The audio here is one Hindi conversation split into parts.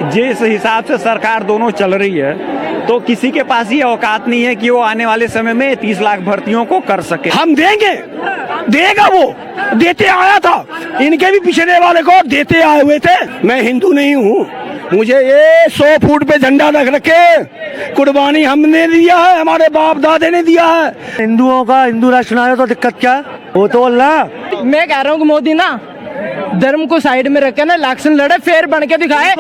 जिस हिसाब से सरकार दोनों चल रही है तो किसी के पास ये औकात नहीं है कि वो आने वाले समय में 30 लाख भर्तियों को कर सके। हम देंगे, देगा, वो देते आया था, इनके भी पिछड़े वाले को देते आए हुए थे। मैं हिंदू नहीं हूँ, मुझे ये 100 फुट पे झंडा रख रखे, कुर्बानी हमने दिया है, हमारे बाप दादे ने दिया है। हिंदुओं का हिंदू राष्ट्र बनाया तो दिक्कत क्या है? वो तो अल्लाह। मैं कह रहा हूँ कि मोदी ना धर्म को साइड में रखे ना, इलेक्शन लड़े, फेर बन के दिखाए।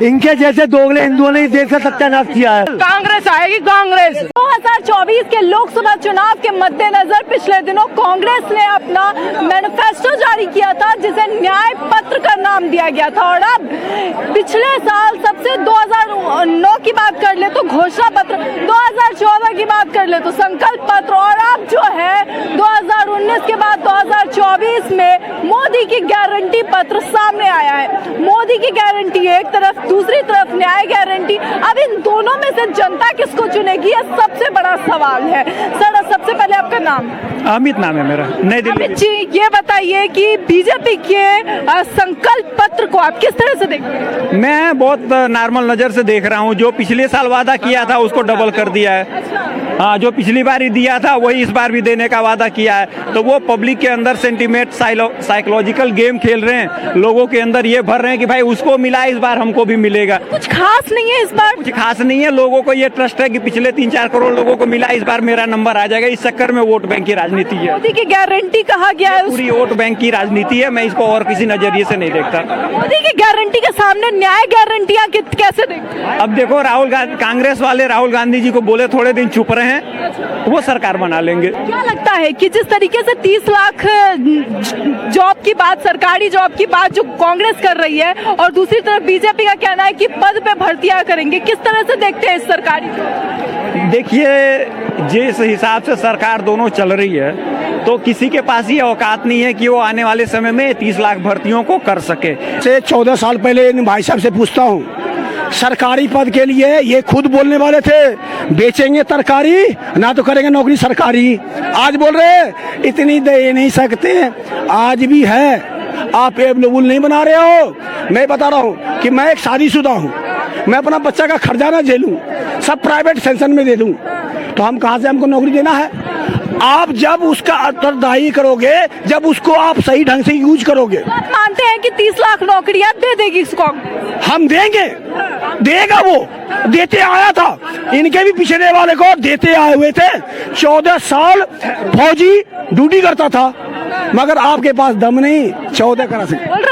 इनके जैसे दोगले हिंदुओं ने देश का सत्यानाश किया है। कांग्रेस आएगी, कांग्रेस। 2024 के लोकसभा चुनाव के मद्देनजर पिछले दिनों कांग्रेस ने अपना मैनिफेस्टो जारी किया था, जिसे न्याय पत्र का नाम दिया गया था। और अब पिछले साल सबसे 2009 की बात कर ले तो घोषणा पत्र, 2014 की बात कर ले तो संकल्प पत्र, और अब जो है 2019 के बाद 2024 में मोदी की गारंटी पत्र सामने आया है। मोदी की गारंटी एक तरफ, दूसरी तरफ न्याय गारंटी। अब इन दोनों में से जनता किसको चुनेगी, यह सबसे बड़ा सवाल है। सर, सबसे पहले आपका नाम? अमित नाम है मेरा, नई दिल्ली। अमित जी, ये बताइए कि बीजेपी के संकल्प पत्र को आप किस तरह से देखते हैं? मैं बहुत नॉर्मल नजर से देख रहा हूँ। जो पिछले साल वादा किया था उसको डबल कर दिया है। हाँ, जो पिछली बार ही दिया था वही इस बार भी देने का वादा किया है। तो वो पब्लिक के अंदर सेंटीमेंट, साइकोलॉजिकल गेम खेल रहे हैं, लोगों के अंदर ये भर रहे हैं कि भाई उसको मिला इस बार हमको भी मिलेगा। कुछ खास नहीं है इस बार, कुछ खास नहीं है। लोगों को ये ट्रस्ट है कि पिछले 3-4 करोड़ लोगों को मिला, इस बार मेरा नंबर आ जाएगा। इस चक्कर में वोट बैंक की राजनीति है। मोदी की गारंटी कहा गया है, पूरी वोट बैंक की राजनीति है। मैं इसको और किसी नजरिए से नहीं देखता। मोदी की गारंटी के सामने न्याय गारंटियां कैसे देखते हैं? अब देखो, राहुल गांधी, कांग्रेस वाले राहुल गांधी जी को बोले थोड़े दिन चुप रहे हैं, वो सरकार बना लेंगे। क्या लगता है कि जिस तरीके से 30 लाख जॉब की बात, सरकारी जॉब की बात जो कांग्रेस कर रही है, और दूसरी तरफ बीजेपी का कहना है कि पद पे भर्तियां करेंगे, किस तरह से देखते हैं इस सरकारी? देखिए, जिस हिसाब से सरकार दोनों चल रही है तो किसी के पास ये औकात नहीं है कि वो आने वाले समय में 30 लाख भर्तियों को कर सके। से 14 साल पहले इन भाई साहब से पूछता हूँ, सरकारी पद के लिए ये खुद बोलने वाले थे बेचेंगे तरकारी, ना तो करेंगे नौकरी सरकारी। आज बोल रहे इतनी दे नहीं सकते, आज भी है। आप एबलेबल नहीं बना रहे हो। मैं बता रहा हूँ कि मैं एक शादीशुदा हूँ, मैं अपना बच्चा का खर्चा ना झेलूं, सब प्राइवेट सेक्शन में दे दूं, तो हम कहाँ से हमको नौकरी देना है? आप जब उसका उत्तरदायी करोगे, जब उसको आप सही ढंग से यूज करोगे। आप मानते हैं कि 30 लाख नौकरियां दे देगी इसको? हम देंगे, देगा, वो देते आया था, इनके भी पिछड़े वाले को देते आए हुए थे। 14 साल फौजी ड्यूटी करता था, मगर आपके पास दम नहीं 14 करा सकते।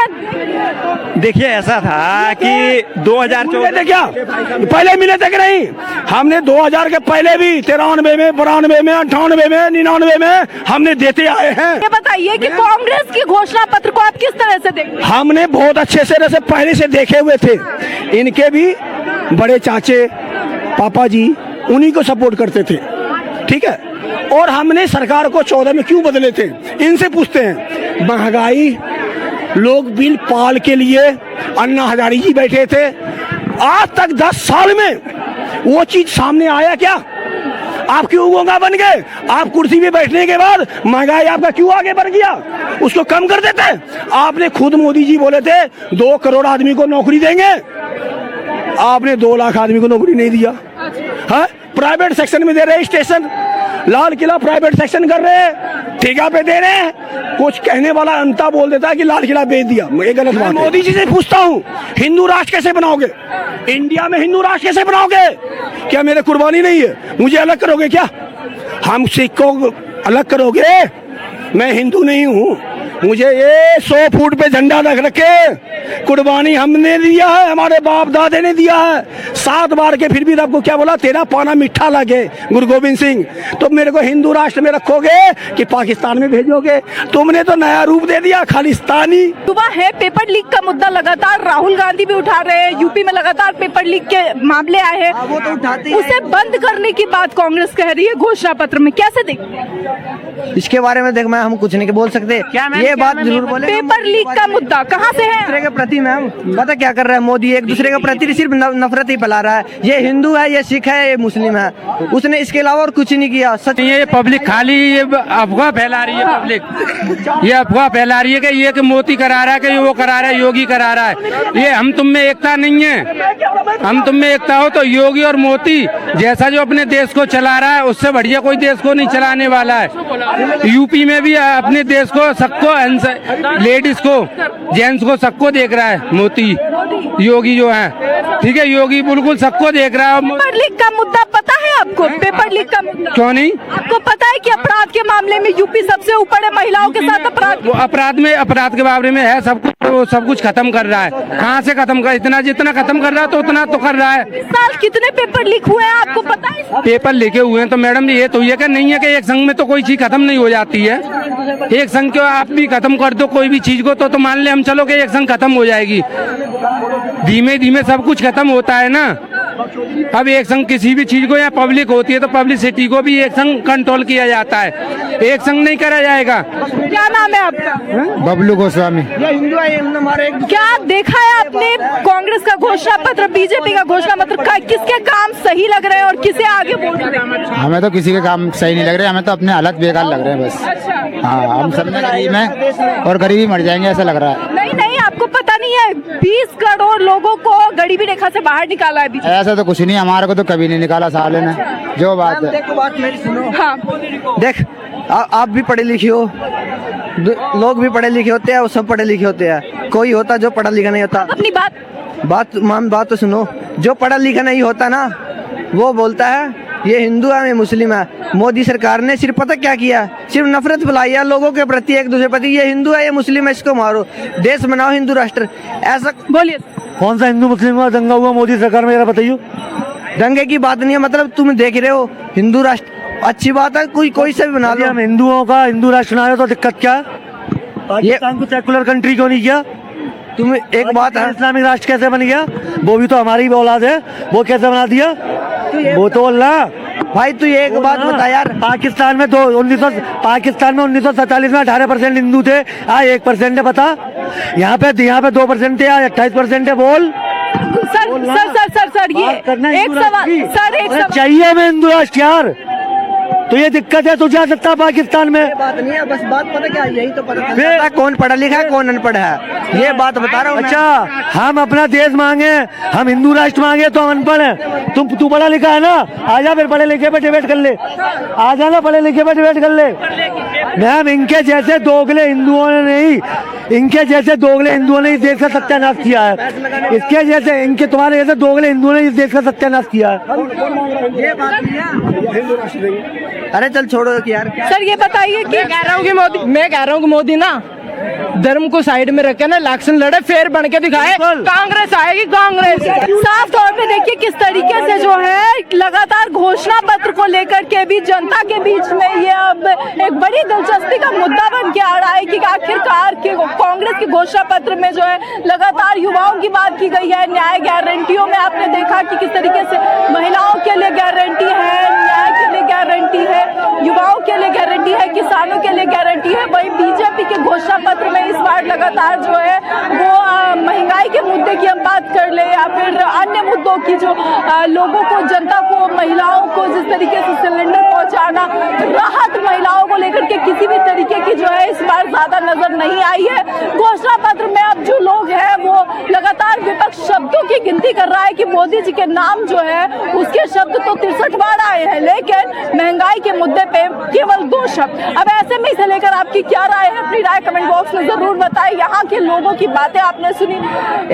देखिए, ऐसा था कि 2014 क्या पहले मिले थे कि नहीं? हमने 2000 के पहले भी 93 में, 92 में, 98 में, 99 में हमने देते आए हैं। ये बताइए कि कांग्रेस की घोषणा पत्र को आप किस तरह से देखते हैं? हमने बहुत अच्छे से पहले से देखे हुए थे। इनके भी बड़े चाचे, पापा जी उन्हीं को सपोर्ट करते थे, ठीक है। और हमने सरकार को 14 में क्यों बदले थे, इनसे पूछते हैं। महंगाई, लोग बिल पाल के लिए अन्ना हजारी जी बैठे थे, आज तक 10 साल में वो चीज सामने आया क्या? आप क्यों गोंगा बन गए? आप कुर्सी पे बैठने के बाद महंगाई आपका क्यों आगे बढ़ गया? उसको कम कर देते। आपने खुद मोदी जी बोले थे 2 करोड़ आदमी को नौकरी देंगे, आपने 2 लाख आदमी को नौकरी नहीं दिया है। प्राइवेट सेक्शन में दे रहे, station, Lal Qila private section कर रहे हैं, ठेका पे दे रहे हैं। कुछ कहने वाला अंता बोल देता है कि लाल किला बेच दिया, ये गलत बात है। मोदी जी से पूछता हूँ, हिंदू राष्ट्र कैसे बनाओगे? इंडिया में हिंदू राष्ट्र कैसे बनाओगे? क्या मेरे कुर्बानी नहीं है? मुझे अलग करोगे क्या? हम सिख को अलग करोगे? मैं हिंदू नहीं हूँ, मुझे ये 100 फुट पे झंडा रख रखे, कुर्बानी हमने दिया है, हमारे बाप दादे ने दिया है। 7 बार के फिर भी आपको क्या बोला? तेरा पाना मीठा लगे, गुरु गोविंद सिंह। तो मेरे को हिंदू राष्ट्र में रखोगे कि पाकिस्तान में भेजोगे? तुमने तो नया रूप दे दिया, खालिस्तानी। युवा है, पेपर लीक का मुद्दा लगातार राहुल गांधी भी उठा रहे हैं, यूपी में लगातार पेपर लीक के मामले आए हैं, उसे बंद करने की बात कांग्रेस कह रही है घोषणा पत्र में, कैसे देखते हैं? इसके बारे में देख मैं हम कुछ नहीं बोल सकते। ये बात जरूर बोले। पेपर लीक का मुद्दा कहाँ से है? दूसरे के प्रति मैम पता क्या कर रहा है मोदी, एक दूसरे के प्रति सिर्फ नफरत ही फैला रहा है। ये हिंदू है, ये सिख है, ये मुस्लिम है, उसने इसके अलावा और कुछ नहीं किया। सच ये पब्लिक खाली ये अफवाह फैला रही है, पब्लिक ये अफवाह फैला रही है कि ये कि मोदी करा रहा है, कि वो करा रहा है, योगी करा रहा है। ये हम तुम में एकता नहीं है। हम तुम में एकता हो तो योगी और मोदी जैसा जो अपने देश को चला रहा है उससे बढ़िया कोई देश को नहीं चलाने वाला है। यूपी में भी अपने देश को सबको, लेडीज को, जेंट्स को, सबको देख रहा है मोदी, योगी जो है, ठीक है, योगी बिल्कुल सबको देख रहा है। पेपर लीक का मुद्दा पता है आपको? पेपर लीक का मुद्दा क्यों नहीं? आपको पता है कि अपराध के मामले में यूपी सबसे ऊपर है, महिलाओं के साथ अपराध। वो अपराध के बारे में है, सब कुछ खत्म कर रहा है। कहाँ से खत्म कर, इतना जितना खत्म कर रहा है तो उतना तो कर रहा है। इस साल कितने पेपर लीक हुए हैं आपको पता है? पेपर लिखे हुए हैं तो मैडम ये तो ये कि नहीं है कि एक संघ में तो कोई चीज खत्म नहीं हो जाती है। एक संघ को आप भी खत्म कर दो कोई भी चीज को तो मान ले हम चलो कि एक संघ खत्म हो जाएगी। धीमे धीमे सब कुछ खत्म होता है ना। अब एक संघ किसी भी चीज को या पब्लिक होती है तो पब्लिसिटी को भी एक संघ कंट्रोल किया जाता है, एक संघ नहीं करा जाएगा। क्या नाम है आपका? बबलू गोस्वामी। क्या देखा है आपने कांग्रेस का घोषणा पत्र, बीजेपी का घोषणा पत्र, किसके काम सही लग रहे हैं और किसे आगे वोट देना? हमें तो किसी के काम सही नहीं लग रहे, हमें तो अपने हालत बेकार लग रहे हैं बस। हाँ, हम सब में गरीब हैं और गरीबी मर जाएंगे ऐसा लग रहा है। नहीं, आपको पता नहीं है 20 करोड़ लोगों को गरीबी रेखा से बाहर निकाला है बीजेपी। ऐसा तो कुछ नहीं, हमारे को तो कभी नहीं निकाला साले ने। जो बात है, देखो बात मेरी सुनो। हाँ, देख आप भी पढ़े लिखे हो, लोग भी पढ़े लिखे होते हैं और सब पढ़े लिखे होते हैं। कोई होता जो पढ़ा लिखा नहीं होता। अपनी बात तो सुनो। जो पढ़ा लिखा नहीं होता ना वो बोलता है ये हिंदू है, ये मुस्लिम है। मोदी सरकार ने सिर्फ पता क्या किया, सिर्फ नफरत फैलाई है लोगों के प्रति, एक दूसरे प्रति। ये हिंदू है, ये मुस्लिम है, इसको मारो, देश बनाओ हिंदू राष्ट्र। ऐसा बोलिए। कौन सा हिंदू मुस्लिम का दंगा हुआ मोदी सरकार में, बताइए। दंगे की बात नहीं है, मतलब तुम देख रहे हो हिंदू राष्ट्र अच्छी बात है, कोई से भी बना लो। हम हिंदुओं का हिंदू राष्ट्र बना रहे तो दिक्कत क्या है? पाकिस्तान को सेकुलर कंट्री क्यों नहीं किया? तुम एक बात है, इस्लामिक राष्ट्र कैसे बन गया? वो भी तो हमारी औलाद है, वो कैसे बना दिया? वो तो अल्लाह भाई तू एक बात बता यार। पाकिस्तान में 1947 में 18% हिंदू थे, आज 1% है। बता यहाँ पे 2% थे, आज 28% है। बोल सर ये एक सवाल चाहिए हमें हिंदू राष्ट्र यार। तो ये दिक्कत है, तू जा सकता पाकिस्तान में। बात नहीं है, बस बात पता क्या, यही तो पता है कौन पढ़ा लिखा है कौन अनपढ़ है, ये बात बता रहा हूँ। अच्छा, हम अपना देश मांगे, हम हिंदू राष्ट्र मांगे तो हम अनपढ़ हैं। तू पढ़ा लिखा है ना, आजा फिर पढ़े लिखे पे डिबेट कर ले, आ जाना पढ़े लिखे पे डिबेट कर ले। मैम इनके जैसे दोगले हिंदुओं ने नहीं, इनके जैसे दोगले हिंदुओं ने इस देश का सत्यानाश किया है। इसके जैसे इनके तुम्हारे जैसे दोगले हिंदुओं ने इस देश का सत्यानाश किया है। अरे चल छोड़ो यार। सर ये बताइए कि मैं कह रहा हूँ कि मोदी ना धर्म को साइड में रखे ना, इलेक्शन लड़े, फिर बन के दिखाए, कांग्रेस आएगी कांग्रेस। साफ तौर पे देखिए किस तरीके से जो है लगातार घोषणा पत्र को लेकर के भी जनता के बीच में ये अब एक बड़ी दिलचस्पी का मुद्दा बन के आ रहा है कि आखिरकार कांग्रेस के घोषणा पत्र में जो है लगातार युवाओं की बात की गई है। न्याय गारंटियों में आपने देखा कि किस तरीके से महिलाओं के लिए गारंटी है, न्याय के लिए गारंटी है, युवाओं के लिए गारंटी है, किसानों के लिए गारंटी है। वही बीजेपी के घोषणा पत्र में इस बार लगातार जो है वो महंगाई के मुद्दे की हम बात कर ले या फिर अन्य मुद्दों की, जो लोगों को, जनता को, महिलाओं को जिस तरीके से सिलेंडर पहुंचाना, राहत महिलाओं को लेकर के किसी भी तरीके की जो है इस बार ज्यादा नजर नहीं आई है। घोषणा पत्र में अब जो लोग हैं वो लगातार विपक्ष शब्दों की गिनती कर रहा है कि मोदी जी के नाम जो है उसके शब्द तो 63 बार आए हैं, लेकिन महंगाई के मुद्दे पे केवल 2 शब्द। अब ऐसे में इसे लेकर आपकी क्या राय है? अपनी राय कमेंट बॉक्स में जरूर बताएं। यहाँ के लोगों की बातें आपने सुनी,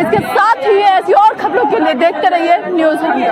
इसके साथ ही ऐसी और खबरों के लिए देखते रहिए न्यूज़ हंटर।